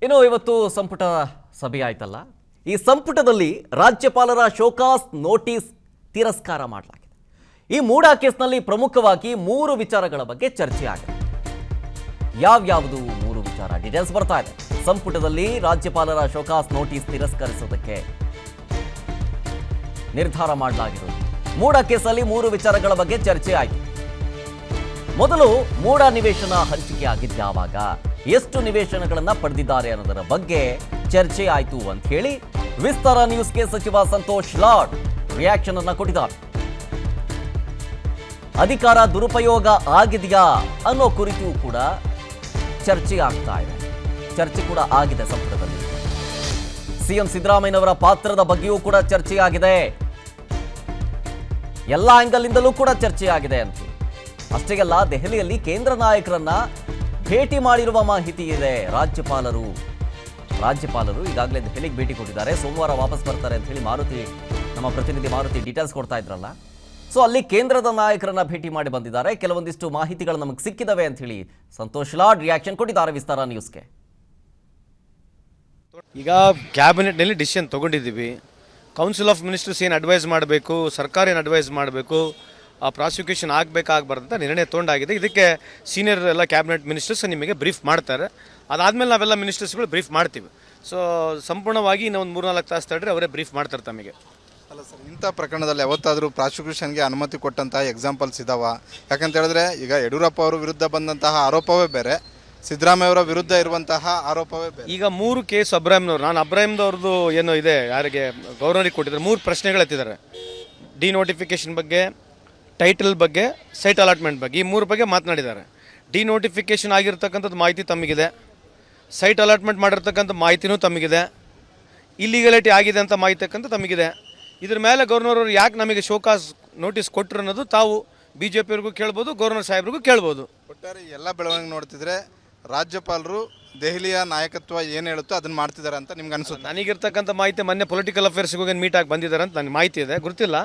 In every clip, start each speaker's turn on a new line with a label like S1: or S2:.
S1: ಇನ್ನು ಇವತ್ತು ಸಂಪುಟ ಸಭೆ ಆಯ್ತಲ್ಲ, ಈ ಸಂಪುಟದಲ್ಲಿ ರಾಜ್ಯಪಾಲರ ಶೋಕಾಸ್ ನೋಟಿಸ್ ತಿರಸ್ಕಾರ ಮಾಡಲಾಗಿದೆ. ಈ ಮೂಡಾ ಕೇಸ್ನಲ್ಲಿ ಪ್ರಮುಖವಾಗಿ 3 ವಿಚಾರಗಳ ಬಗ್ಗೆ ಚರ್ಚೆ ಆಗಿದೆ. ಯಾವ್ಯಾವುದು 3 ವಿಚಾರ ಡೀಟೇಲ್ಸ್ ಬರ್ತಾ ಇದೆ. ಸಂಪುಟದಲ್ಲಿ ರಾಜ್ಯಪಾಲರ ಶೋಕಾಸ್ ನೋಟಿಸ್ ತಿರಸ್ಕರಿಸೋದಕ್ಕೆ ನಿರ್ಧಾರ ಮಾಡಲಾಗಿರೋದು. ಮೂಡಾ ಕೇಸಲ್ಲಿ 3 ವಿಚಾರಗಳ ಬಗ್ಗೆ ಚರ್ಚೆ ಆಯಿತು. ಮೊದಲು ಮೂಡಾ ನಿವೇಶನ ಹಂಚಿಕೆ ಆಗಿದ್ದು ಯಾವಾಗ, ಎಷ್ಟು ನಿವೇಶನಗಳನ್ನ ಪಡೆದಿದ್ದಾರೆ ಅನ್ನೋದರ ಬಗ್ಗೆ ಚರ್ಚೆ ಆಯಿತು ಅಂತ ಹೇಳಿ ವಿಸ್ತಾರ ನ್ಯೂಸ್ಗೆ ಸಚಿವ ಸಂತೋಷ್ ಲಾಡ್ ರಿಯಾಕ್ಷನ್ ಅನ್ನ ಕೊಟ್ಟಿದ್ದಾರೆ. ಅಧಿಕಾರ ದುರುಪಯೋಗ ಆಗಿದೆಯಾ ಅನ್ನೋ ಕುರಿತು ಕೂಡ ಚರ್ಚೆ ಆಗ್ತಾ ಇದೆ. ಚರ್ಚೆ ಕೂಡ ಆಗಿದೆ ಸಂಪುಟದಲ್ಲಿ. ಸಿಎಂ ಸಿದ್ದರಾಮಯ್ಯನವರ ಪಾತ್ರದ ಬಗ್ಗೆಯೂ ಕೂಡ ಚರ್ಚೆ ಆಗಿದೆ. ಎಲ್ಲ ಆಂಗಲ್ ಇಂದಲೂ ಕೂಡ ಚರ್ಚೆ ಆಗಿದೆ ಅಂತ. ಅಷ್ಟೇ ಅಲ್ಲ, ದೆಹಲಿಯಲ್ಲಿ ಕೇಂದ್ರ ನಾಯಕರನ್ನ ಭೇಟಿ ಮಾಡಿರುವ ಮಾಹಿತಿ ಇದೆ. ರಾಜ್ಯಪಾಲರು ಈಗಾಗಲೇ ದೆಹಲಿಗೆ ಭೇಟಿ ಕೊಟ್ಟಿದ್ದಾರೆ. ಸೋಮವಾರ ವಾಪಸ್ ಬರ್ತಾರೆ ಅಂತ ಹೇಳಿ ನಮ್ಮ ಪ್ರತಿನಿಧಿ ಮಾರುತಿ ಡೀಟೇಲ್ಸ್ ಕೊಡ್ತಾ ಇದ್ರಲ್ಲ. ಸೊ ಅಲ್ಲಿ ಕೇಂದ್ರದ ನಾಯಕರನ್ನ ಭೇಟಿ ಮಾಡಿ ಬಂದಿದ್ದಾರೆ. ಕೆಲವೊಂದಿಷ್ಟು ಮಾಹಿತಿಗಳು ನಮಗೆ ಸಿಕ್ಕಿದವೆ ಅಂತ ಹೇಳಿ ಸಂತೋಷ್ ಲಾಡ್ ರಿಯಾಕ್ಷನ್ ಕೊಟ್ಟಿದ್ದಾರೆ ವಿಸ್ತಾರ ನ್ಯೂಸ್ಗೆ.
S2: ಈಗ ಕ್ಯಾಬಿನೆಟ್ನಲ್ಲಿ ಡಿಸಿಷನ್ ತಗೊಂಡಿದ್ದೀವಿ. ಕೌನ್ಸಿಲ್ ಆಫ್ ಮಿನಿಸ್ಟರ್ಸ್ ಏನು ಅಡ್ವೈಸ್ ಮಾಡಬೇಕು, ಸರ್ಕಾರ ಏನು ಅಡ್ವೈಸ್ ಮಾಡಬೇಕು, ಆ ಪ್ರಾಸಿಕ್ಯೂಷನ್ ಆಗಬೇಕಾಗಬಾರ್ದಂತ ನಿರ್ಣಯ ತೊಗೊಂಡಾಗಿದೆ. ಇದಕ್ಕೆ ಸೀನಿಯರ್ ಎಲ್ಲ ಕ್ಯಾಬಿನೆಟ್ ಮಿನಿಸ್ಟರ್ಸ್ ನಿಮಗೆ ಬ್ರೀಫ್ ಮಾಡ್ತಾರೆ. ಅದಾದಮೇಲೆ ನಾವೆಲ್ಲ ಮಿನಿಸ್ಟರ್ಸ್ಗಳು ಬ್ರೀಫ್ ಮಾಡ್ತೀವಿ. ಸೊ ಸಂಪೂರ್ಣವಾಗಿ ಇನ್ನೂ ಒಂದು 3-4 ತಾಸು ತಡ್ರೆ ಅವರೇ ಬ್ರೀಫ್ ಮಾಡ್ತಾರೆ ತಮಗೆ.
S3: ಅಲ್ಲ ಸರ್, ಇಂಥ ಪ್ರಕರಣದಲ್ಲಿ ಯಾವತ್ತಾದರೂ ಪ್ರಾಸಿಕ್ಯೂಷನ್ಗೆ ಅನುಮತಿ ಕೊಟ್ಟಂತಹ ಎಕ್ಸಾಂಪಲ್ಸ್ ಇದಾವ? ಯಾಕಂತ ಹೇಳಿದ್ರೆ ಈಗ ಯಡಿಯೂರಪ್ಪ ಅವರ ವಿರುದ್ಧ ಬಂದಂತಹ ಆರೋಪವೇ ಬೇರೆ, ಸಿದ್ದರಾಮಯ್ಯ ಅವರ ವಿರುದ್ಧ ಇರುವಂತಹ ಆರೋಪವೇ ಬೇರೆ.
S2: ಈಗ 3 ಕೇಸ್ ಅಬ್ರಾಹಿಂನವ್ರು, ನಾನು ಅಬ್ರಾಹಿಂದವ್ರದ್ದು ಏನೋ ಇದೆ, ಯಾರಿಗೆ ಗವರ್ನರಿಗೆ ಕೊಟ್ಟಿದ್ದಾರೆ. 3 ಪ್ರಶ್ನೆಗಳು ಎತ್ತಿದ್ದಾರೆ. ಡಿನೋಟಿಫಿಕೇಶನ್ ಬಗ್ಗೆ, ಟೈಟಲ್ ಬಗ್ಗೆ, ಸೈಟ್ ಅಲಾಟ್ಮೆಂಟ್ ಬಗ್ಗೆ, ಈ 3 ಬಗ್ಗೆ ಮಾತನಾಡಿದ್ದಾರೆ. ಡಿನೋಟಿಫಿಕೇಶನ್ ಆಗಿರ್ತಕ್ಕಂಥದ್ದು ಮಾಹಿತಿ ತಮಗಿದೆ, ಸೈಟ್ ಅಲಾಟ್ಮೆಂಟ್ ಮಾಡಿರ್ತಕ್ಕಂಥ ಮಾಹಿತಿನೂ ತಮಗಿದೆ, ಇಲ್ಲಿಗಲಿಟಿ ಆಗಿದೆ ಅಂತ ಮಾಹಿತಿ ತಮಗಿದೆ. ಇದ್ರ ಮೇಲೆ ಗವರ್ನರ್ ಅವರು ಯಾಕೆ ನಮಗೆ ಶೋಕಾಸ್ ನೋಟಿಸ್ ಕೊಟ್ಟರು ಅನ್ನೋದು ತಾವು BJP ಅವ್ರಿಗೂ ಕೇಳ್ಬೋದು, ಗವರ್ನರ್ ಸಾಹೇಬ್ರಿಗೂ ಕೇಳ್ಬೋದು.
S3: ಒಟ್ಟಾರೆ ಎಲ್ಲ ಬೆಳವಣಿಗೆ ನೋಡ್ತಿದ್ರೆ ರಾಜ್ಯಪಾಲರು ದೆಹಲಿಯ ನಾಯಕತ್ವ ಏನು ಹೇಳುತ್ತೋ ಅದನ್ನು ಮಾಡ್ತಿದ್ದಾರೆ ಅಂತ ನಿಮ್ಗೆ ಅನಿಸುತ್ತೆ?
S2: ನನಗಿರ್ತಕ್ಕಂಥ ಮಾಹಿತಿ ಮೊನ್ನೆ ಪೊಲಿಟಿಕಲ್ ಅಫೇರ್ಸ್ಗೆ ಹೋಗಿ ಮೀಟ್ ಆಗಿ ಬಂದಿದ್ದಾರೆ ಅಂತ ನನಗೆ ಮಾಹಿತಿ ಇದೆ, ಗೊತ್ತಿಲ್ಲ.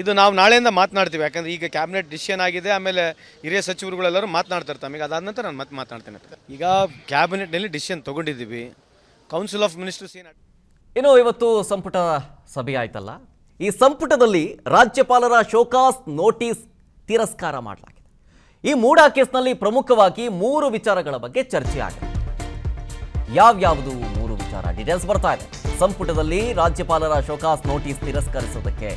S2: ಇದು ನಾವು ನಾಳೆಯಿಂದ ಮಾತನಾಡ್ತೀವಿ. ಯಾಕಂದರೆ ಈಗ ಕ್ಯಾಬಿನೆಟ್ ಡಿಸಿಷನ್ ಆಗಿದೆ, ಆಮೇಲೆ ಹಿರಿಯ ಸಚಿವರುಗಳೆಲ್ಲರೂ ಮಾತನಾಡ್ತಾರೆ ತಮಗೆ. ಅದಾದ ನಂತರ ನಾನು ಮತ್ತೆ ಮಾತನಾಡ್ತೇನೆ. ಈಗ ಕ್ಯಾಬಿನೆಟ್ನಲ್ಲಿ ಡಿಸಿಷನ್ ತಗೊಂಡಿದ್ದೀವಿ. ಕೌನ್ಸಿಲ್ ಆಫ್ ಮಿನಿಸ್ಟರ್ಸ್
S1: ಇನ್ನು ಇವತ್ತು ಸಂಪುಟ ಸಭೆ ಆಯ್ತಲ್ಲ, ಈ ಸಂಪುಟದಲ್ಲಿ ರಾಜ್ಯಪಾಲರ ಶೋಕಾಸ್ ನೋಟಿಸ್ ತಿರಸ್ಕಾರ ಮಾಡಲಾಗಿದೆ. ಈ ಮೂಡಾ ಕೇಸ್ನಲ್ಲಿ ಪ್ರಮುಖವಾಗಿ 3 ವಿಚಾರಗಳ ಬಗ್ಗೆ ಚರ್ಚೆ ಆಗಿದೆ. ಯಾವ್ಯಾವುದು 3 ವಿಚಾರ ಡೀಟೇಲ್ಸ್ ಬರ್ತಾ ಇದೆ. ಸಂಪುಟದಲ್ಲಿ ರಾಜ್ಯಪಾಲರ ಶೋಕಾಸ್ ನೋಟಿಸ್ ತಿರಸ್ಕರಿಸೋದಕ್ಕೆ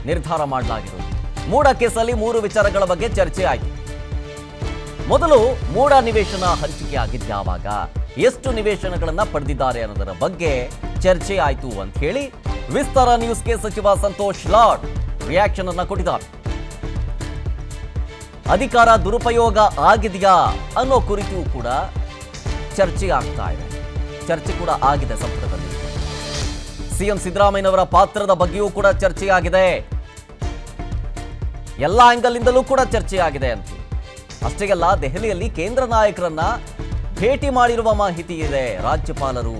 S1: ನಿರ್ಧಾರ ಮಾಡಲಾಗಿರೋದು. ಮೂಡಾ ಕೇಸಲ್ಲಿ 3 ವಿಚಾರಗಳ ಬಗ್ಗೆ ಚರ್ಚೆ ಆಯಿತು. ಮೊದಲು ಮೂಡಾ ನಿವೇಶನ ಹಂಚಿಕೆ ಆಗಿದ್ದು ಯಾವಾಗ, ಎಷ್ಟು ನಿವೇಶನಗಳನ್ನ ಪಡೆದಿದ್ದಾರೆ ಅನ್ನೋದರ ಬಗ್ಗೆ ಚರ್ಚೆ ಆಯಿತು ಅಂತ ಹೇಳಿ ವಿಸ್ತಾರ ನ್ಯೂಸ್ಗೆ ಸಚಿವ ಸಂತೋಷ್ ಲಾಡ್ ರಿಯಾಕ್ಷನ್ ಅನ್ನ ಕೊಟ್ಟಿದ್ದಾರೆ. ಅಧಿಕಾರ ದುರುಪಯೋಗ ಆಗಿದೆಯಾ ಅನ್ನೋ ಕುರಿತು ಕೂಡ ಚರ್ಚೆ ಆಗ್ತಾ ಇದೆ. ಚರ್ಚೆ ಕೂಡ ಆಗಿದೆ ಸಂಪುಟದಲ್ಲಿ. ಸಿಎಂ ಸಿದ್ದರಾಮಯ್ಯನವರ ಪಾತ್ರದ ಬಗ್ಗೆಯೂ ಕೂಡ ಚರ್ಚೆ ಆಗಿದೆ. ಎಲ್ಲ ಆಂಗಲ್ ಇಂದಲೂ ಕೂಡ ಚರ್ಚೆ ಆಗಿದೆ ಅಂತ. ಅಷ್ಟೇ ಅಲ್ಲ, ದೆಹಲಿಯಲ್ಲಿ ಕೇಂದ್ರ ನಾಯಕರನ್ನ ಭೇಟಿ ಮಾಡಿರುವ ಮಾಹಿತಿ ಇದೆ. ರಾಜ್ಯಪಾಲರು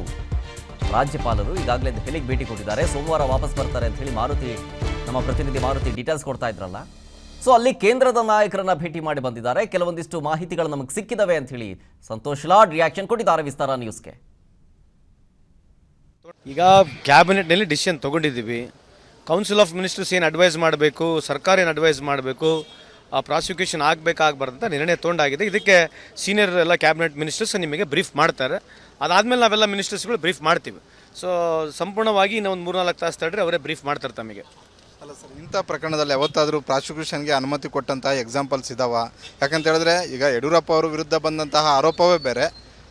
S1: ಈಗಾಗಲೇ ದೆಹಲಿಗೆ ಭೇಟಿ ಕೊಟ್ಟಿದ್ದಾರೆ. ಸೋಮವಾರ ವಾಪಸ್ ಬರ್ತಾರೆ ಅಂತ ಹೇಳಿ ನಮ್ಮ ಪ್ರತಿನಿಧಿ ಮಾರುತಿ ಡೀಟೇಲ್ಸ್ ಕೊಡ್ತಾ ಇದ್ರಲ್ಲ. ಸೊ ಅಲ್ಲಿ ಕೇಂದ್ರದ ನಾಯಕರನ್ನ ಭೇಟಿ ಮಾಡಿ ಬಂದಿದ್ದಾರೆ. ಕೆಲವೊಂದಿಷ್ಟು ಮಾಹಿತಿಗಳು ನಮಗೆ ಸಿಕ್ಕಿದವೆ ಅಂತ ಹೇಳಿ ಸಂತೋಷ್ ಲಾಡ್ ರಿಯಾಕ್ಷನ್ ಕೊಟ್ಟಿದ್ದಾರೆ ವಿಸ್ತಾರ ನ್ಯೂಸ್ಗೆ.
S2: ಈಗ ಕ್ಯಾಬಿನೆಟ್ನಲ್ಲಿ ಡಿಸಿಷನ್ ತಗೊಂಡಿದ್ದೀವಿ. ಕೌನ್ಸಿಲ್ ಆಫ್ ಮಿನಿಸ್ಟರ್ಸ್ ಏನು ಅಡ್ವೈಸ್ ಮಾಡಬೇಕು, ಸರ್ಕಾರ ಏನು ಅಡ್ವೈಸ್ ಮಾಡಬೇಕು, ಆ ಪ್ರಾಸಿಕ್ಯೂಷನ್ ಆಗಬೇಕಾಗಬಾರ್ದಂತ ನಿರ್ಣಯ ತೊಗೊಂಡಾಗಿದೆ. ಇದಕ್ಕೆ ಸೀನಿಯರ್ ಎಲ್ಲ ಕ್ಯಾಬಿನೆಟ್ ಮಿನಿಸ್ಟರ್ಸ್ ನಿಮಗೆ ಬ್ರೀಫ್ ಮಾಡ್ತಾರೆ. ಅದಾದಮೇಲೆ ನಾವೆಲ್ಲ ಮಿನಿಸ್ಟರ್ಸ್ಗಳು ಬ್ರೀಫ್ ಮಾಡ್ತೀವಿ. ಸೊ ಸಂಪೂರ್ಣವಾಗಿ ಇನ್ನೂ ಒಂದು 3-4 ತಾಸು ತಡ್ರೆ ಅವರೇ ಬ್ರೀಫ್ ಮಾಡ್ತಾರೆ ತಮಗೆ.
S3: ಅಲ್ಲ ಸರ್, ಇಂಥ ಪ್ರಕರಣದಲ್ಲಿ ಯಾವತ್ತಾದರೂ ಪ್ರಾಸಿಕ್ಯೂಷನ್ಗೆ ಅನುಮತಿ ಕೊಟ್ಟಂತಹ ಎಕ್ಸಾಂಪಲ್ಸ್ ಇದಾವ? ಯಾಕಂತ ಹೇಳಿದ್ರೆ ಈಗ ಯಡಿಯೂರಪ್ಪ ಅವರ ವಿರುದ್ಧ ಬಂದಂತಹ ಆರೋಪವೇ ಬೇರೆ,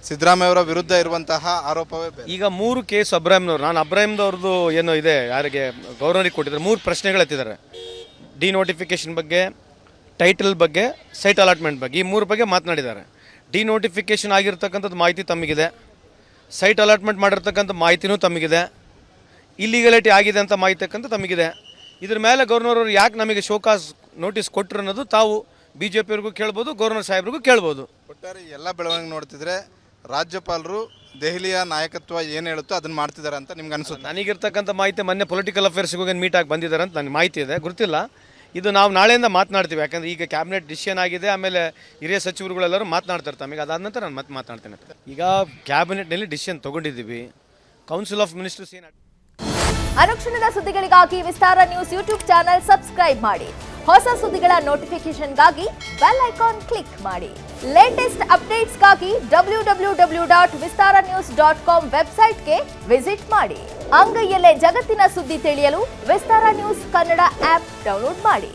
S3: ಸಿದ್ದರಾಮಯ್ಯ ಅವರ ವಿರುದ್ಧ ಇರುವಂತಹ ಆರೋಪವೇ ಬೇರೆ.
S2: ಈಗ 3 ಕೇಸ್ ಅಬ್ರಾಹಿಂನವ್ರು, ನಾನು ಅಬ್ರಾಹಿಂದವ್ರದ್ದು ಏನೋ ಇದೆ, ಯಾರಿಗೆ ಗವರ್ನರಿಗೆ ಕೊಟ್ಟಿದ್ದಾರೆ. 3 ಪ್ರಶ್ನೆಗಳು ಎತ್ತಿದ್ದಾರೆ. ಡಿನೋಟಿಫಿಕೇಶನ್ ಬಗ್ಗೆ, ಟೈಟಲ್ ಬಗ್ಗೆ, ಸೈಟ್ ಅಲಾಟ್ಮೆಂಟ್ ಬಗ್ಗೆ, ಈ 3 ಬಗ್ಗೆ ಮಾತನಾಡಿದ್ದಾರೆ. ಡಿನೋಟಿಫಿಕೇಶನ್ ಆಗಿರ್ತಕ್ಕಂಥದ್ದು ಮಾಹಿತಿ ತಮಗಿದೆ, ಸೈಟ್ ಅಲಾಟ್ಮೆಂಟ್ ಮಾಡಿರ್ತಕ್ಕಂಥ ಮಾಹಿತಿನೂ ತಮಗಿದೆ, ಇಲ್ಲಿಗಲಿಟಿ ಆಗಿದೆ ಅಂತ ಮಾಹಿತಿ ತಮಗಿದೆ. ಇದ್ರ ಮೇಲೆ ಗವರ್ನರ್ ಅವರು ಯಾಕೆ ನಮಗೆ ಶೋಕಾಸ್ ನೋಟಿಸ್ ಕೊಟ್ಟರು ಅನ್ನೋದು ತಾವು BJP ಅವ್ರಿಗೂ ಕೇಳ್ಬೋದು, ಗವರ್ನರ್ ಸಾಹೇಬ್ರಿಗೂ ಕೇಳ್ಬೋದು.
S3: ಒಟ್ಟಾರೆ ಎಲ್ಲ ಬೆಳವಣಿಗೆ ನೋಡ್ತಿದ್ರೆ ರಾಜ್ಯಪಾಲರು ದೆಹಲಿಯ ನಾಯಕತ್ವ ಏನು ಹೇಳುತ್ತೋ ಅದನ್ನು ಮಾಡ್ತಿದ್ದಾರೆ ಅಂತ ನಿಮ್ಗೆ ಅನಿಸುತ್ತೆ?
S2: ನನಗಿರ್ತಕ್ಕಂಥ ಮಾಹಿತಿ ಮೊನ್ನೆ ಪೊಲಿಟಿಕಲ್ ಅಫೇರ್ಸ್ಗೆ ಹೋಗಿ ಮೀಟ್ ಆಗಿ ಬಂದಿದ್ದಾರೆ ಅಂತ ನನಗೆ ಮಾಹಿತಿ ಇದೆ, ಗೊತ್ತಿಲ್ಲ. ಇದು ನಾವು ನಾಳೆಯಿಂದ ಮಾತನಾಡ್ತೀವಿ, ಯಾಕಂದರೆ ಈಗ ಕ್ಯಾಬಿನೆಟ್ ಡಿಸಿಷನ್ ಆಗಿದೆ, ಆಮೇಲೆ ಹಿರಿಯ ಸಚಿವರುಗಳೆಲ್ಲರೂ ಮಾತನಾಡ್ತಾರೆ ತಮಗೆ, ಅದಾದ ನಂತರ ನಾನು ಮತ್ತೆ ಮಾತನಾಡ್ತೇನೆ. ಈಗ ಕ್ಯಾಬಿನೆಟ್ನಲ್ಲಿ ಡಿಸಿಷನ್ ತೊಗೊಂಡಿದ್ದೀವಿ, ಕೌನ್ಸಿಲ್ ಆಫ್ ಮಿನಿಸ್ಟರ್ಸ್ ಏನು.
S4: ಅನುಕ್ಷಣದ ಸುದ್ದಿಗಳಿಗಾಗಿ ವಿಸ್ತಾರ ನ್ಯೂಸ್ ಯೂಟ್ಯೂಬ್ ಚಾನೆಲ್ ಸಬ್ಸ್ಕ್ರೈಬ್ ಮಾಡಿ. ಹೊಸ ಸುದ್ದಿಗಳ ನೋಟಿಫಿಕೇಶನ್ಗಾಗಿ ಬೆಲ್ ಐಕಾನ್ ಕ್ಲಿಕ್ ಮಾಡಿ. ಲೇಟೆಸ್ಟ್ ಅಪ್ಡೇಟ್ಸ್ಗಾಗಿ www.vistaranews.com ವೆಬ್ಸೈಟ್ಗೆ ವಿಸಿಟ್ ಮಾಡಿ. ಅಂಗೈಯಲ್ಲೇ ಜಗತ್ತಿನ ಸುದ್ದಿ ತಿಳಿಯಲು ವಿಸ್ತಾರ ನ್ಯೂಸ್ ಕನ್ನಡ ಆಪ್ ಡೌನ್ಲೋಡ್ ಮಾಡಿ.